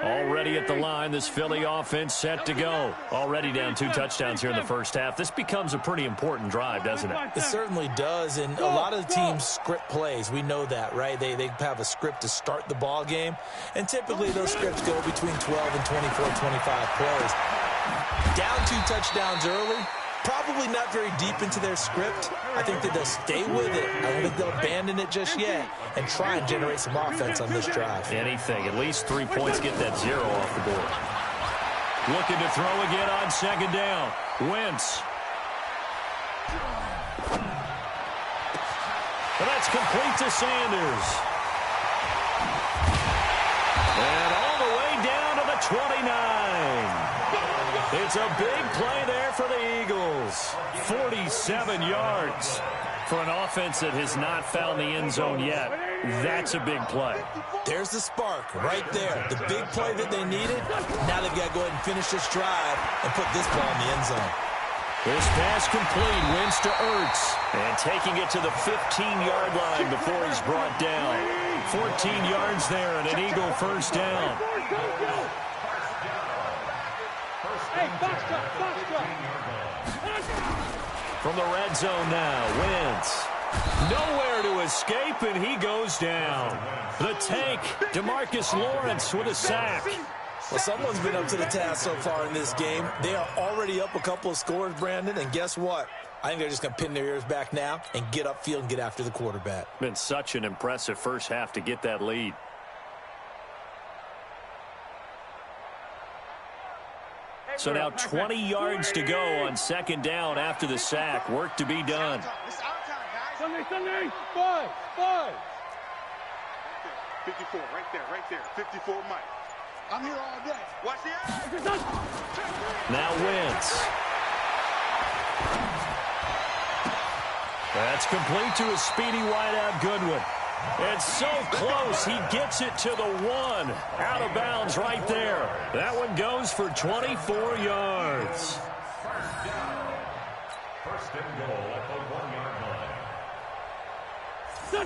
Already at the line, this Philly offense set to go. Already down 2 touchdowns here in the first half. This becomes a pretty important drive, doesn't it? It certainly does, and a lot of the teams script plays. We know that, right? They have a script to start the ball game, and typically those scripts go between 12 and 24, 25 plays. Down 2 touchdowns early, probably not very deep into their script. I think that they'll stay with it. I don't think they'll abandon it just yet and try and generate some offense on this drive. Anything. At least 3 points, get that 0 off the board. Looking to throw again on second down. Wentz. And that's complete to Sanders. And all the way down to the 29. It's a big play there for the Eagles. 47 yards for an offense that has not found the end zone yet. That's a big play. There's the spark right there. The big play that they needed. Now they've got to go ahead and finish this drive and put this ball in the end zone. This pass complete. Wins to Ertz. And taking it to the 15-yard line before he's brought down. 14 yards there and an Eagle first down. From the red zone now, Wentz. Nowhere to escape, and he goes down. The tank, DeMarcus Lawrence with a sack. Well, someone's been up to the task so far in this game. They are already up a couple of scores, Brandon, and guess what? I think they're just going to pin their ears back now and get upfield and get after the quarterback. Been such an impressive first half to get that lead. So now 20 yards to go on second down after the sack. Work to be done. Sunday, 5. 54, right there. 54, Mike. I'm here all day. Watch the action. Now Wentz. That's complete to a speedy wideout Goodwin. It's so close, he gets it to the 1. Out of bounds right there. That one goes for 24 yards.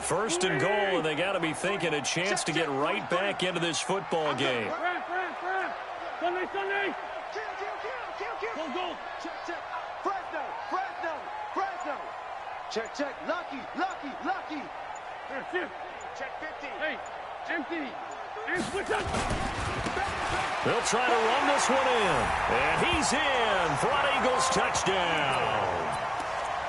First and goal, and they got to be thinking a chance to get right back into this football game. Sunday. Go. Check. Fresno. Check. Lucky. Check 50. Hey, empty. They'll try to run this one in. And he's in for an Eagles touchdown.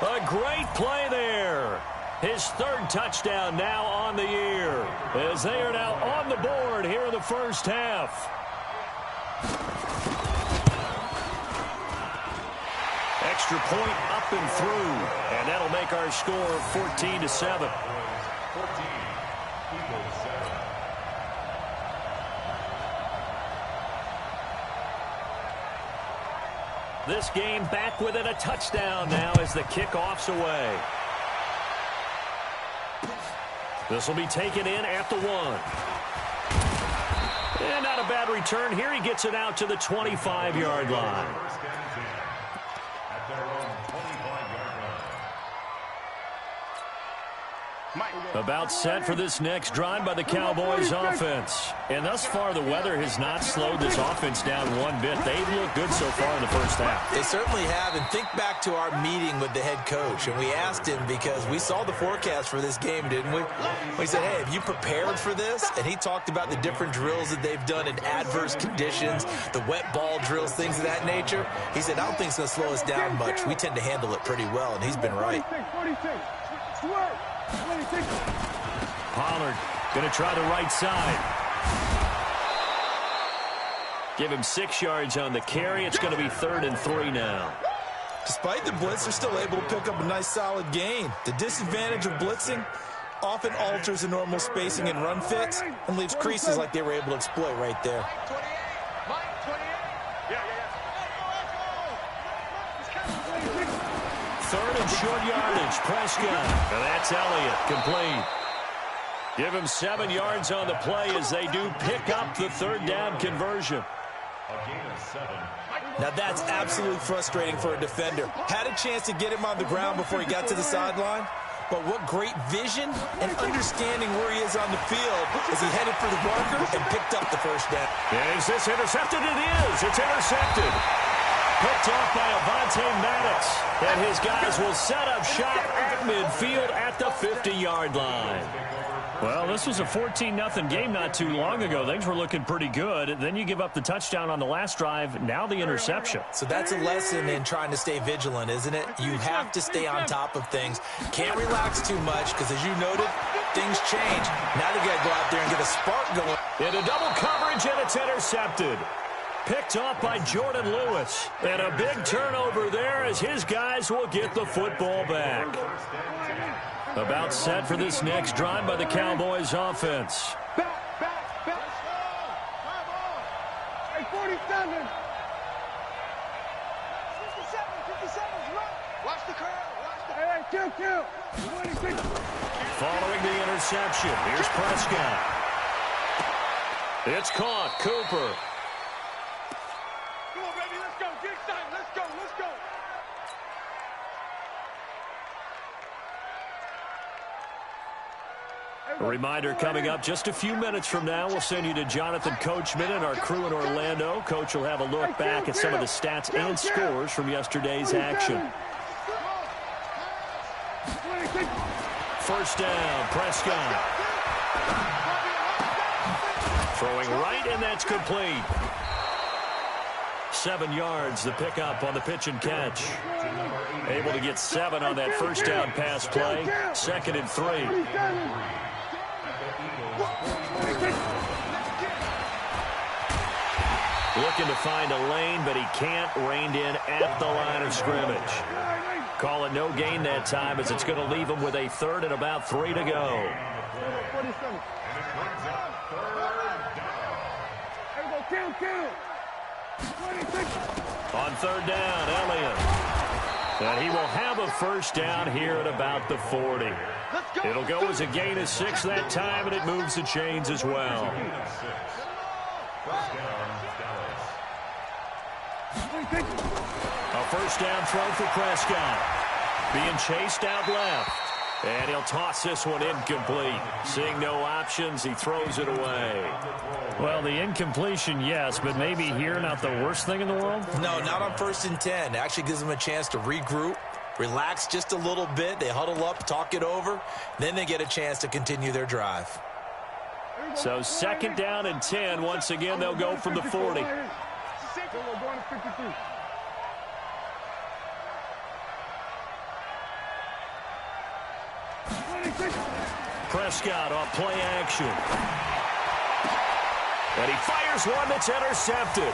A great play there. His 3rd touchdown now on the year, as they are now on the board here in the first half. Extra point up and through, and that'll make our score 14-7. This game back within a touchdown now as the kickoff's away. This will be taken in at the 1. And not a bad return here. He gets it out to the 25-yard line. About set for this next drive by the Cowboys offense. And thus far, the weather has not slowed this offense down one bit. They've looked good so far in the first half. They certainly have. And think back to our meeting with the head coach. And we asked him because we saw the forecast for this game, didn't we? We said, hey, have you prepared for this? And he talked about the different drills that they've done in adverse conditions, the wet ball drills, things of that nature. He said, I don't think it's going to slow us down much. We tend to handle it pretty well, and he's been right. Pollard going to try the right side. Give him 6 yards on the carry. It's going to be 3rd and 3 now. Despite the blitz, they're still able to pick up a nice solid gain. The disadvantage of blitzing often alters the normal spacing and run fits and leaves creases like they were able to exploit right there. Third and short yardage, Prescott. And that's Elliott, complete. Give him 7 yards on the play as they do pick up the 3rd down conversion. Now that's absolutely frustrating for a defender. Had a chance to get him on the ground before he got to the sideline, but what great vision and understanding where he is on the field as he headed for the marker and picked up the first down. Is this intercepted? It is. It's intercepted. Picked off by Avonte Maddox. And his guys will set up shop at midfield at the 50-yard line. Well, this was a 14-0 game not too long ago. Things were looking pretty good. Then you give up the touchdown on the last drive. Now the interception. So that's a lesson in trying to stay vigilant, isn't it? You have to stay on top of things. Can't relax too much because, as you noted, things change. Now they got to go out there and get a spark going. Into double coverage, and it's intercepted. Picked off by Jordan Lewis. And a big turnover there as his guys will get the football back. About set for this next drive by the Cowboys offense. Back. Hey, 47. 57, run. Watch the curl. Hey, kill. 26. Following the interception, here's Prescott. It's caught. Cooper. Come on, baby, let's go. Get excited. Let's go. A reminder coming up just a few minutes from now. We'll send you to Jonathan Coachman and our crew in Orlando. Coach will have a look back at some of the stats and scores from yesterday's action. First down, Prescott. Throwing right, and that's complete. 7 yards, the pickup on the pitch and catch. Able to get 7 on that first down pass play. 2nd and 3. Looking to find a lane, but he can't. Reined in at the line of scrimmage. Call it no gain that time as it's going to leave him with a 3rd and about 3 to go. On 3rd down, Elliott. And he will have a first down here at about the 40. It'll go as a gain of 6 that time, and it moves the chains as well. A first down throw for Prescott. Being chased out left. And he'll toss this one incomplete. Seeing no options, he throws it away. Well, the incompletion, yes, but maybe here not the worst thing in the world? No, not on 1st and 10. It actually gives them a chance to regroup, relax just a little bit. They huddle up, talk it over. Then they get a chance to continue their drive. So 2nd down and 10. Once again, they'll go from the 40. Prescott off play action. And he fires one that's intercepted.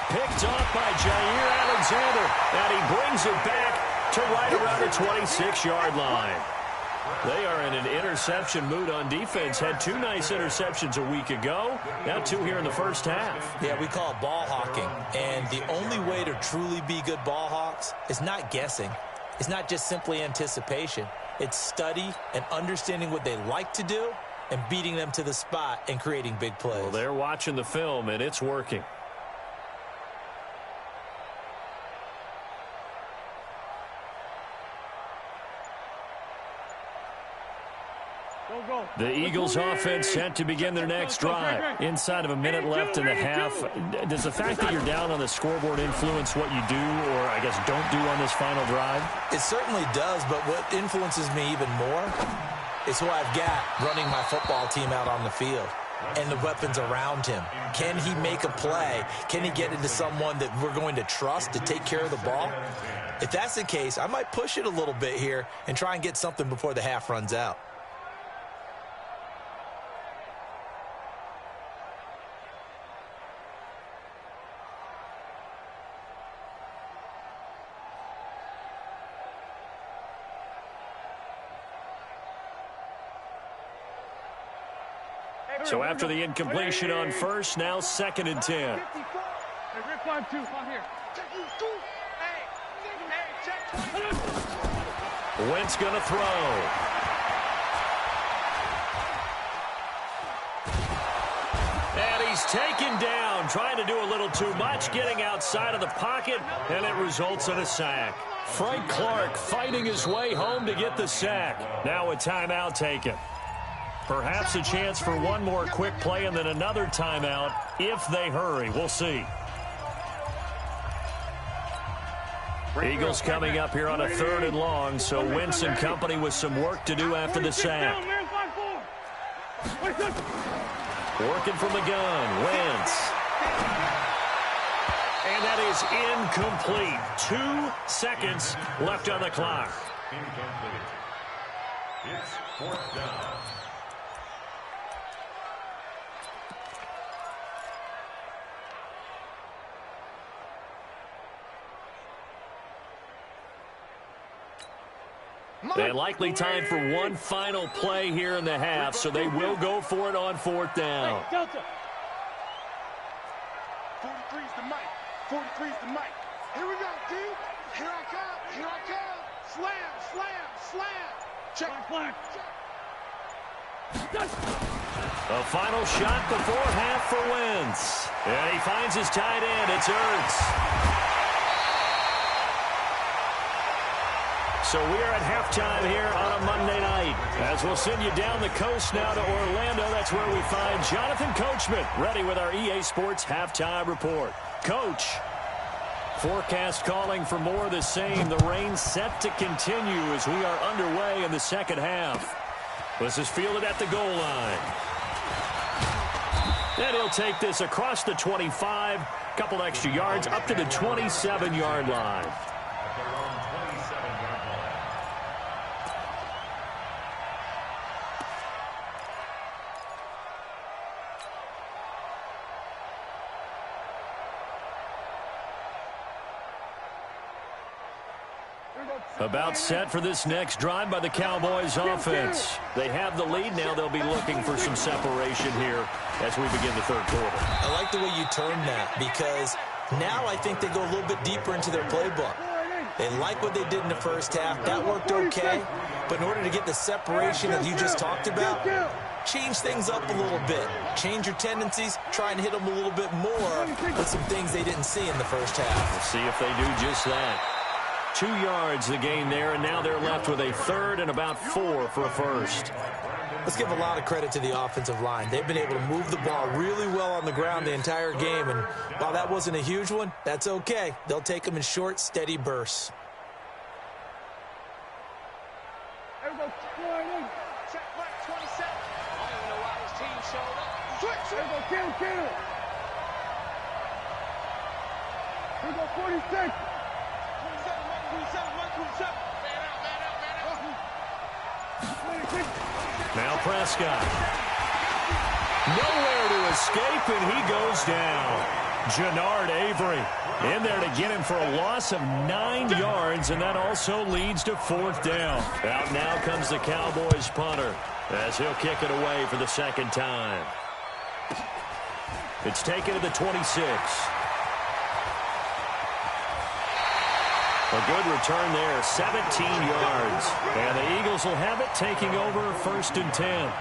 Picked off by Jair Alexander. And he brings it back to right around the 26-yard line. They are in an interception mood on defense. Had 2 nice interceptions a week ago. Now 2 here in the first half. Yeah, we call it ball hawking. And the only way to truly be good ball hawks is not guessing. It's not just simply anticipation. It's study and understanding what they like to do and beating them to the spot and creating big plays. Well, they're watching the film, and it's working. The Eagles offense set to begin their next drive. Inside of a minute left in the half. Does the fact that you're down on the scoreboard influence what you do or, I guess, don't do on this final drive? It certainly does, but what influences me even more is who I've got running my football team out on the field and the weapons around him. Can he make a play? Can he get into someone that we're going to trust to take care of the ball? If that's the case, I might push it a little bit here and try and get something before the half runs out. So after the incompletion on first, now 2nd and 10. Wentz going to throw. And he's He's taken down, trying to do a little too much, getting outside of the pocket, and it results in a sack. Frank Clark fighting his way home to get the sack. Now a timeout taken. Perhaps a chance for one more quick play and then another timeout if they hurry. We'll see. Eagles coming up here on a 3rd and long, so Wentz and company with some work to do after the sack. Working from the gun, Wentz. And that is incomplete. 2 seconds left on the clock. Incomplete. It's 4th down. And likely time for one final play here in the half, so they will go for it on 4th down. 43's the mic. 43's the mic. Here we go, D. Here I come. Here I come. Slam, slam, slam. Check. A final shot before half for Wentz. And he finds his tight end. It's Ertz. So we are at halftime here on a Monday night. As we'll send you down the coast now to Orlando, that's where we find Jonathan Coachman ready with our EA Sports Halftime Report. Coach, forecast calling for more of the same. The rain set to continue as we are underway in the second half. This is fielded at the goal line. And he'll take this across the 25, couple extra yards, up to the 27-yard line. About set for this next drive by the Cowboys offense. They have the lead. Now they'll be looking for some separation here as we begin the 3rd quarter. I like the way you termed that, because now I think they go a little bit deeper into their playbook. They like what they did in the first half. That worked okay. But in order to get the separation that you just talked about, change things up a little bit. Change your tendencies. Try and hit them a little bit more with some things they didn't see in the first half. We'll see if they do just that. 2 yards the gain there, and now they're left with a 3rd and about 4 for a first. Let's give a lot of credit to the offensive line. They've been able to move the ball really well on the ground the entire game, and while that wasn't a huge one, that's okay. They'll take them in short, steady bursts. Check back 27. I don't even know why his team showed up. Switch. Kill. Here we go, 46. 27. Now Prescott. Nowhere to escape, and he goes down. Jannard Avery in there to get him for a loss of 9 yards, and that also leads to 4th down. Out now comes the Cowboys punter as he'll kick it away for the 2nd time. It's taken to the 26. A good return there, 17 yards. And the Eagles will have it, taking over 1st and 10.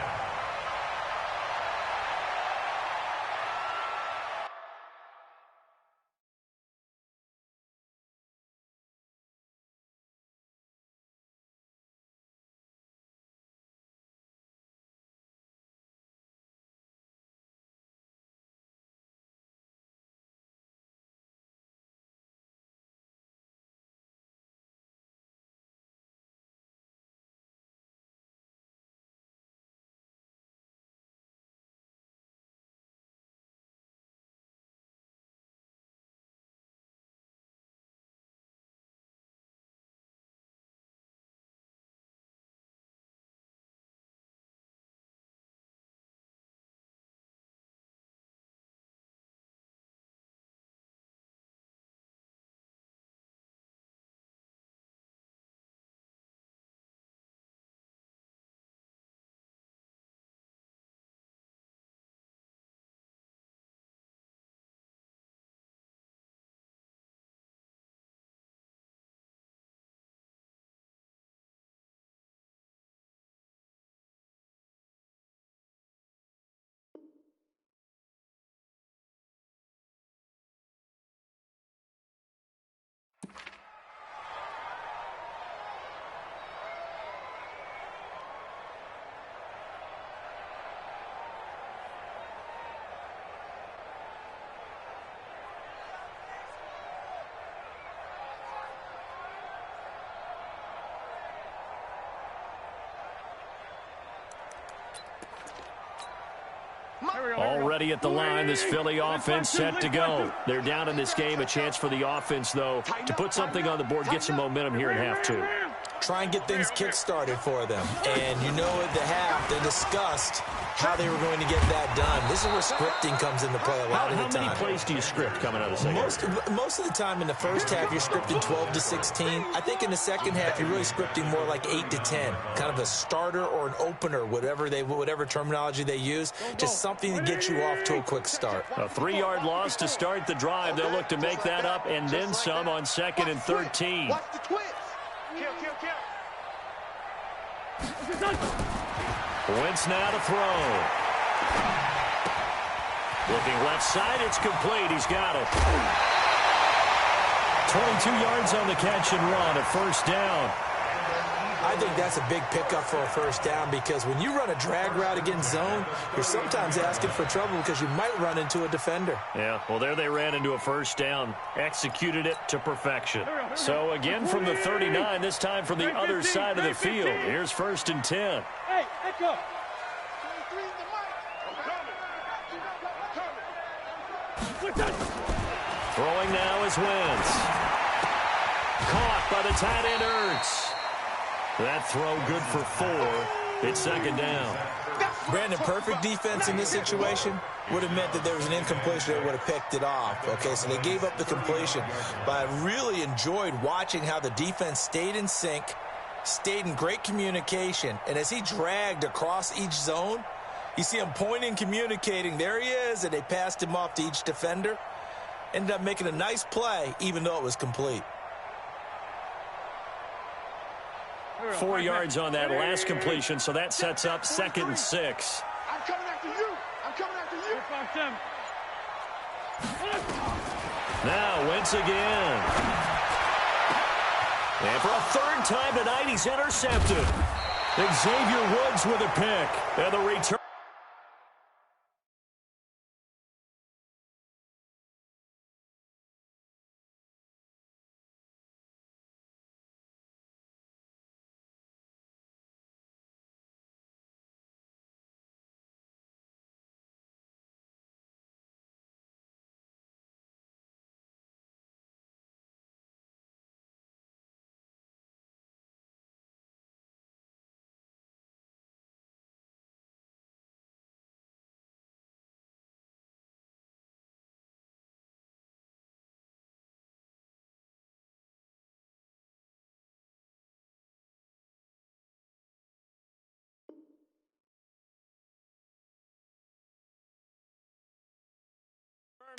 Already at the line, this Philly offense set to go. They're down in this game. A chance for the offense, though, to put something on the board, get some momentum here in half two. Try and get things kick-started for them. And you know at the half, they discussed how they were going to get that done. This is where scripting comes into play a lot of the time. How many plays do you script coming out of the second half? Most of the time in the first half, you're scripting 12 to 16. I think in the second half, you're really scripting more like 8 to 10. Kind of a starter or an opener, whatever terminology they use. Just something to get you off to a quick start. A 3-yard loss to start the drive. They'll look to make that up and then some on 2nd and 13. Watch the twist. Kill. Wentz now to throw. Looking left side, it's complete. He's got it. 22 yards on the catch and run, a first down. I think that's a big pickup for a first down because when you run a drag route against zone, you're sometimes asking for trouble because you might run into a defender. Yeah, well, there they ran into a first down. Executed it to perfection. So, again, from the 39, this time from the other side of the field. Here's 1st and 10. Hey, echo. Throwing now is Wentz. Caught by the tight end Ertz. That throw good for 4. It's 2nd down. Brandon, perfect defense in this situation would have meant that there was an incompletion that would have picked it off. Okay, so they gave up the completion. But I really enjoyed watching how the defense stayed in sync, stayed in great communication. And as he dragged across each zone, you see him pointing, communicating. There he is, and they passed him off to each defender. Ended up making a nice play, even though it was complete. 4 yards on that last completion, so that sets up 2nd and 6. I'm coming after you. Now Wentz again. And for a 3rd time tonight, he's intercepted. Xavier Woods with a pick. And the return.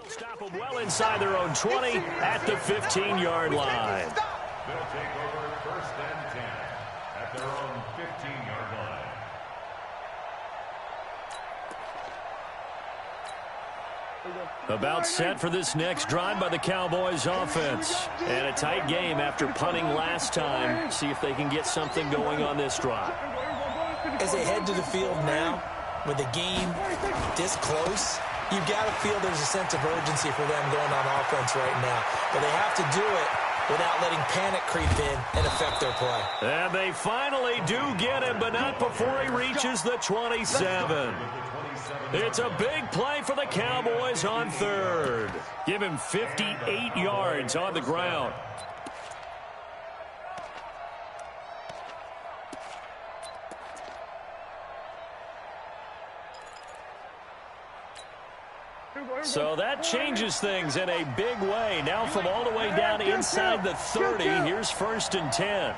Stop them well inside their own 20 at the 15-yard line. They'll take over 1st and 10 at their own 15-yard line. About set for this next drive by the Cowboys offense. And a tight game after punting last time. See if they can get something going on this drive. As they head to the field now, with the game this close, you've got to feel there's a sense of urgency for them going on offense right now. But they have to do it without letting panic creep in and affect their play. And they finally do get him, but not before he reaches the 27. It's a big play for the Cowboys on 3rd. Give him 58 yards on the ground. So that changes things in a big way. Now from all the way down inside the 30, here's 1st and 10.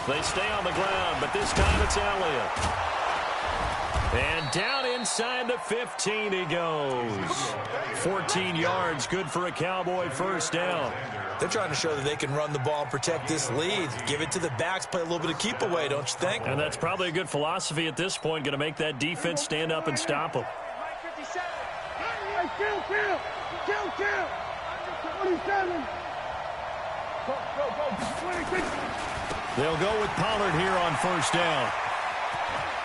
They stay on the ground, but this time it's Elliott. And down inside the 15 he goes. 14 yards, good for a Cowboy first down. They're trying to show that they can run the ball and protect this lead. Give it to the backs, play a little bit of keep away, don't you think? And that's probably a good philosophy at this point, going to make that defense stand up and stop them. They'll go with Pollard here on 1st down.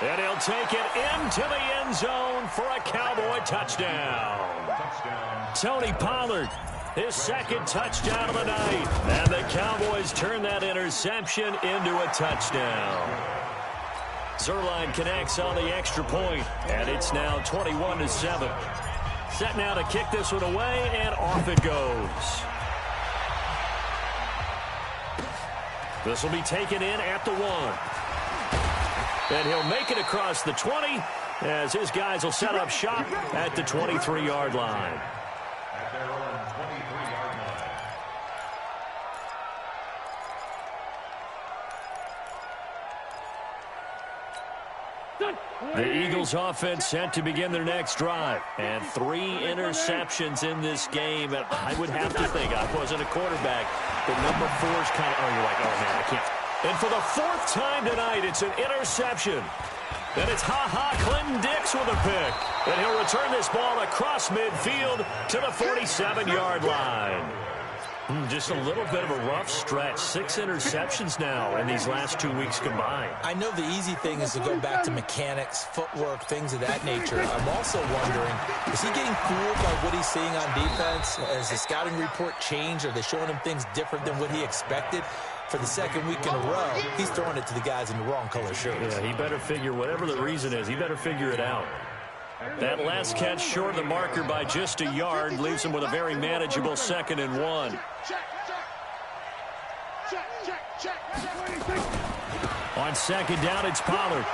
And he'll take it into the end zone for a Cowboy touchdown. Tony Pollard his second touchdown of the night. And the Cowboys turn that interception into a touchdown. Zerline connects on the extra point, and it's now 21-7. Set now to kick this one away, and off it goes. This will be taken in at the 1. And he'll make it across the 20 as his guys will set up shop at the 23-yard line. At their own 23-yard line. The Eagles offense set to begin their next drive. And 3 interceptions in this game. And I would have to think, I wasn't a quarterback, but number 4's kind of, oh, you're like, oh, man, I can't. And for the 4th time tonight, it's an interception. And it's Clinton Dix with a pick. And he'll return this ball across midfield to the 47-yard line. Just a little bit of a rough stretch. 6 interceptions now in these last 2 weeks combined. I know the easy thing is to go back to mechanics, footwork, things of that nature. I'm also wondering, is he getting fooled by what he's seeing on defense? Has the scouting report changed? Are they showing him things different than what he expected? For the second week in a row, he's throwing it to the guys in the wrong color shirts. Yeah, he better figure, whatever the reason is, he better figure it out. That last catch short of the marker by just a yard leaves him with a very manageable 2nd and 1. On 2nd down, it's Pollard.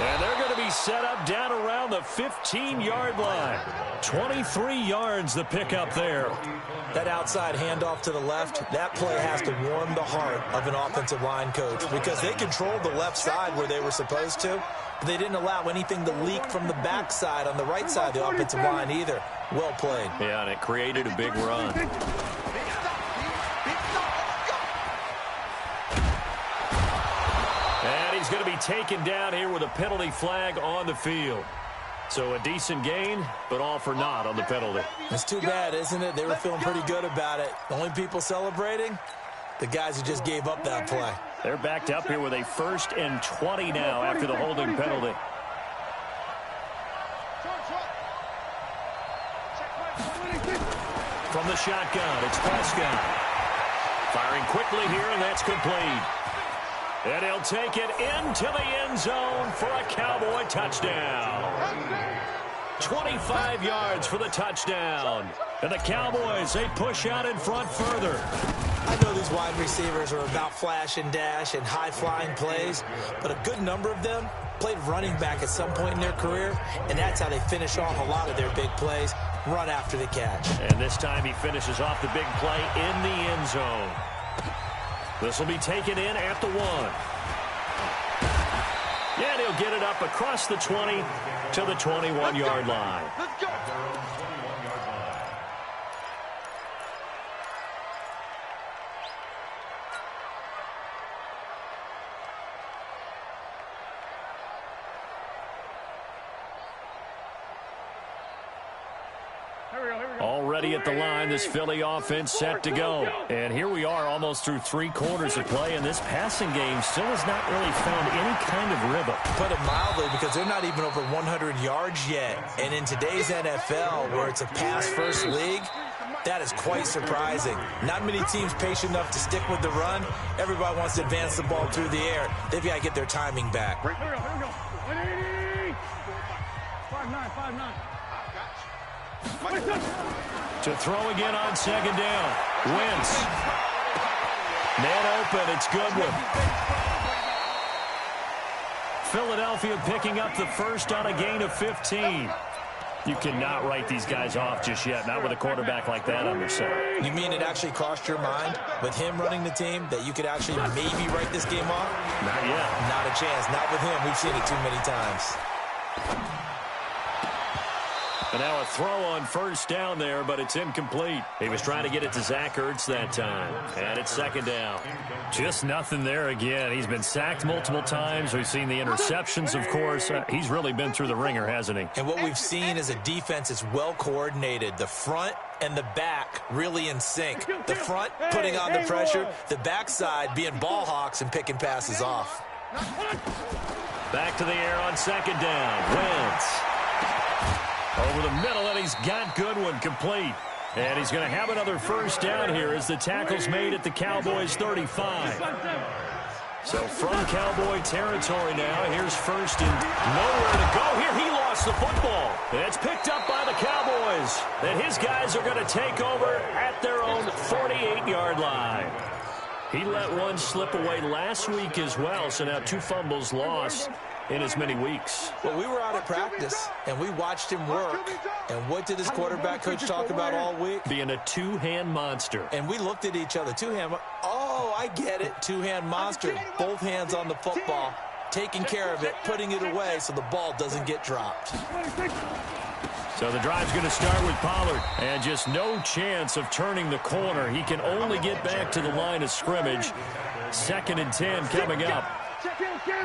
And they're going to be set up down around the 15-yard line. 23 yards the pickup there. That outside handoff to the left, that play has to warm the heart of an offensive line coach because they controlled the left side where they were supposed to. But they didn't allow anything to leak from the backside on the right side of the offensive line either. Well played. Yeah, and it created a big run. And he's going to be taken down here with a penalty flag on the field. So a decent gain, but all for naught on the penalty. It's too bad, isn't it? They were feeling pretty good about it. The only people celebrating, the guys who just gave up that play. They're backed up here with a 1st and 20 now after the holding penalty. From the shotgun, it's Prescott. Firing quickly here, and that's complete. And he'll take it into the end zone for a Cowboy touchdown. 25 yards for the touchdown. And the Cowboys, they push out in front further. I know these wide receivers are about flash and dash and high-flying plays, but a good number of them played running back at some point in their career, and that's how they finish off a lot of their big plays, run after the catch. And this time he finishes off the big play in the end zone. This will be taken in at the 1. Yeah, he'll get it up across the 20 to the 21-yard line. Let's go. Already at the line, this Philly offense set to go. And here we are almost through 3 quarters of play, and this passing game still has not really found any kind of rhythm. Put it mildly, because they're not even over 100 yards yet. And in today's NFL, where it's a pass-first league, that is quite surprising. Not many teams patient enough to stick with the run. Everybody wants to advance the ball through the air. They've got to get their timing back. Here we go. 180. 5'9". To throw again on 2nd down. Wentz. Man open. It's Goodwin. Philadelphia picking up the first on a gain of 15. You cannot write these guys off just yet, not with a quarterback like that on their side. You mean it actually crossed your mind with him running the team that you could actually maybe write this game off? Not yet. Not a chance. Not with him. We've seen it too many times. And now a throw on 1st down there, but it's incomplete. He was trying to get it to Zach Ertz that time. And it's 2nd down. Just nothing there again. He's been sacked multiple times. We've seen the interceptions, of course. He's really been through the ringer, hasn't he? And what we've seen is a defense that's well coordinated. The front and the back really in sync. The front putting on the pressure. The backside being ball hawks and picking passes off. Back to the air on 2nd down. Wentz. over the middle, and he's got Goodwin complete. And he's going to have another first down here as the tackle's made at the Cowboys' 35. So from Cowboy territory now, here's first and nowhere to go. Here he lost the football. It's picked up by the Cowboys. And his guys are going to take over at their own 48-yard line. He let one slip away last week as well, so now 2 fumbles lost in as many weeks. Well, we were out at practice, and we watched him work. And what did his quarterback coach talk about all week? Being a two-hand monster. And we looked at each other. Two-hand. Oh, I get it. Two-hand monster. Both hands on the football, taking care of it, putting it away so the ball doesn't get dropped. So the drive's going to start with Pollard. And just no chance of turning the corner. He can only get back to the line of scrimmage. 2nd and 10 coming up. Second and 10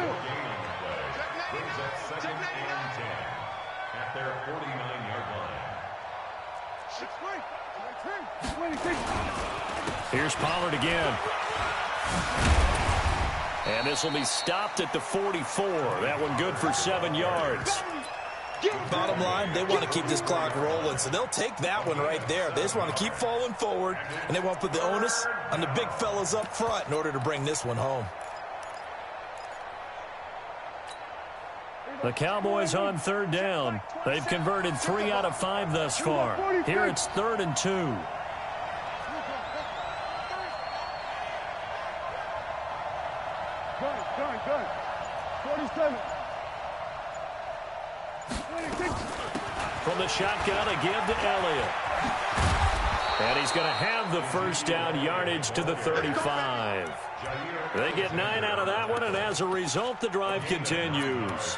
at their 49-yard line. Here's Pollard again. And this will be stopped at the 44. That one good for 7 yards. Bottom line, they want to keep this clock rolling, so they'll take that one right there. They just want to keep falling forward, and they want to put the onus on the big fellas up front in order to bring this one home. The Cowboys on 3rd down. They've converted 3 out of 5 thus far. Here it's 3rd and 2. Good. 47. From the shotgun, a give to Elliott. And he's going to have the first down, yardage to the 35. They get 9 out of that one, and as a result, the drive continues.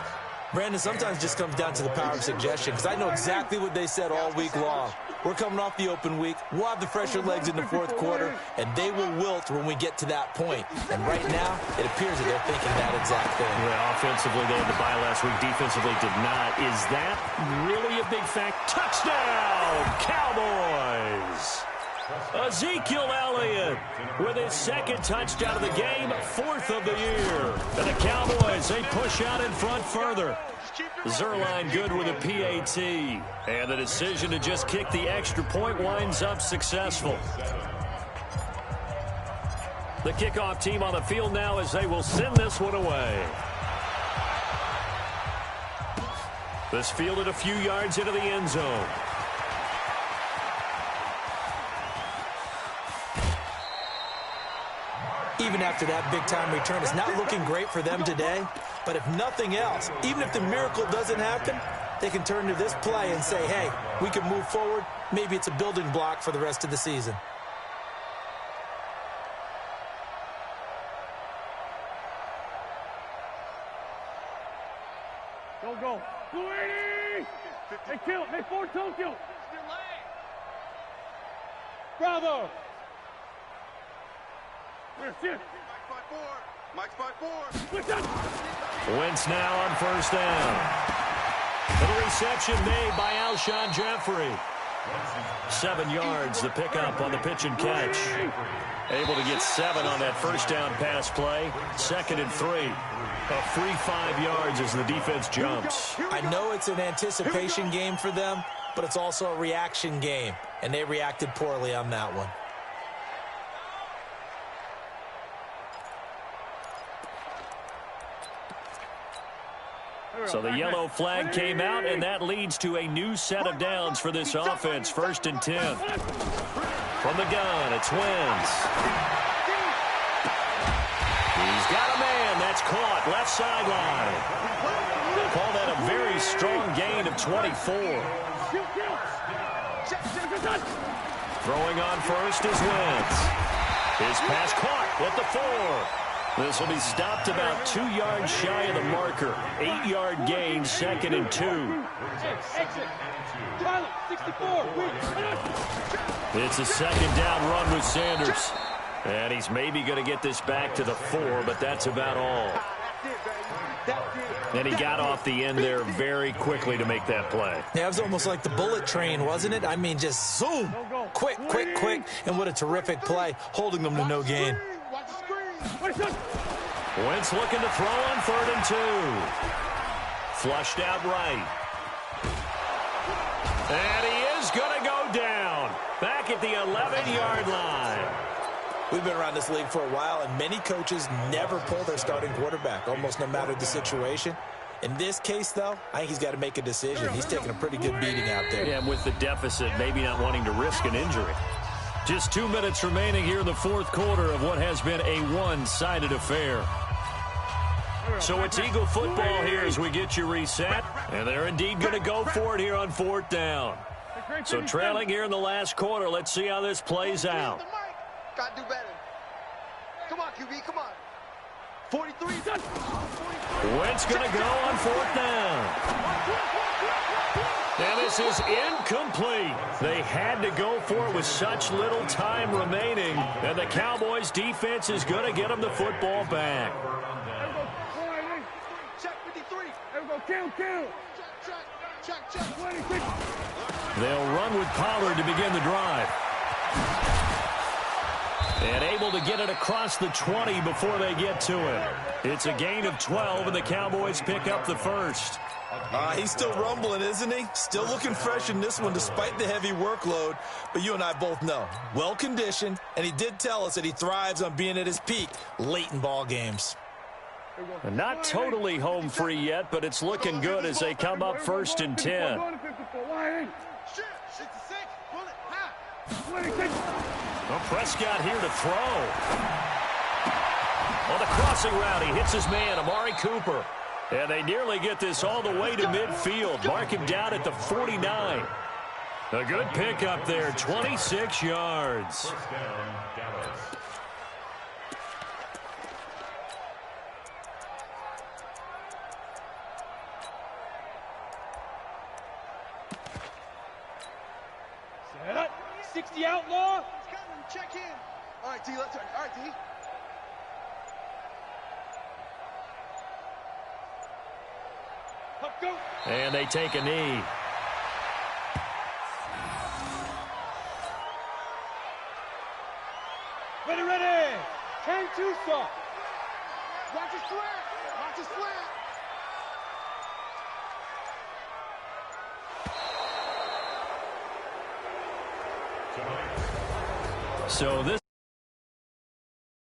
Brandon, sometimes it just comes down to the power of suggestion, because I know exactly what they said all week long. We're coming off the open week. We'll have the fresher legs in the 4th quarter, and they will wilt when we get to that point. And right now, it appears that they're thinking that exact thing. Yeah, offensively, they had the bye last week. Defensively, did not. Is that really a big fact? Touchdown, Cowboys! Ezekiel Elliott with his 2nd touchdown of the game, 4th of the year. And the Cowboys, they push out in front further. Zerline good with a PAT. And the decision to just kick the extra point winds up successful. The kickoff team on the field now as they will send this one away. This fielded a few yards into the end zone. Even after that big-time return, it's not looking great for them today. But if nothing else, even if the miracle doesn't happen, they can turn to this play and say, hey, we can move forward. Maybe it's a building block for the rest of the season. Go. 280! Hey, kill. Hey, 4 Tokyo. Bravo. Mike's by 4. Wentz now on 1st down. The reception made by Alshon Jeffrey. 7 yards, the pickup on the pitch and catch. Able to get 7 on that first down pass play. 2nd and 3. A free 5 yards as the defense jumps. I know it's an anticipation game for them, but it's also a reaction game, and they reacted poorly on that one. So the yellow flag came out, and that leads to a new set of downs for this offense. 1st and 10. From the gun, it's Wentz. He's got a man. That's caught. Left sideline. Call that a very strong gain of 24. Throwing on first is Wentz. His pass caught at the 4. This will be stopped about 2 yards shy of the marker. 8-yard gain, 2nd and 2. It's a 2nd down run with Sanders. And he's maybe going to get this back to the 4, but that's about all. And he got off the end there very quickly to make that play. Yeah, it was almost like the bullet train, wasn't it? I mean, just zoom. Quick. And what a terrific play, holding them to no gain. Wentz looking to throw on 3rd and 2. Flushed out right. And he is going to go down. Back at the 11-yard line. We've been around this league for a while, and many coaches never pull their starting quarterback, almost no matter the situation. In this case, though, I think he's got to make a decision. He's taking a pretty good beating out there. Yeah, with the deficit, maybe not wanting to risk an injury. Just 2 minutes remaining here in the fourth quarter of what has been a one-sided affair. So it's Eagle football here as we get you reset. And they're indeed going to go for it here on fourth down. So trailing here in the last quarter. Let's see how this plays out. Got to do better. Come on, QB, come on. 43. Wentz going to go on fourth down. And this is incomplete. They had to go for it with such little time remaining. And the Cowboys defense is going to get them the football back. Check 53. There we go, count. Check. 26. They'll run with Pollard to begin the drive. And able to get it across the 20 before they get to it. It's a gain of 12, and the Cowboys pick up the first. He's still rumbling, isn't he? Still looking fresh in this one despite the heavy workload. But you and I both know, well-conditioned, and he did tell us that he thrives on being at his peak late in ball games. Not totally home free yet, but it's looking good as they come up 1st and 10. Well, Prescott here to throw. On the crossing route, he hits his man, Amari Cooper. And they nearly get this all the way to midfield. Mark him down at the 49. A good pickup there, 26 yards. First down, Dallas. Set up. 60 outlaw. Check in. All right, D, let's turn. All right, D. Go. And they take a knee. Ready. 10-2 stop. Watch his flat. So this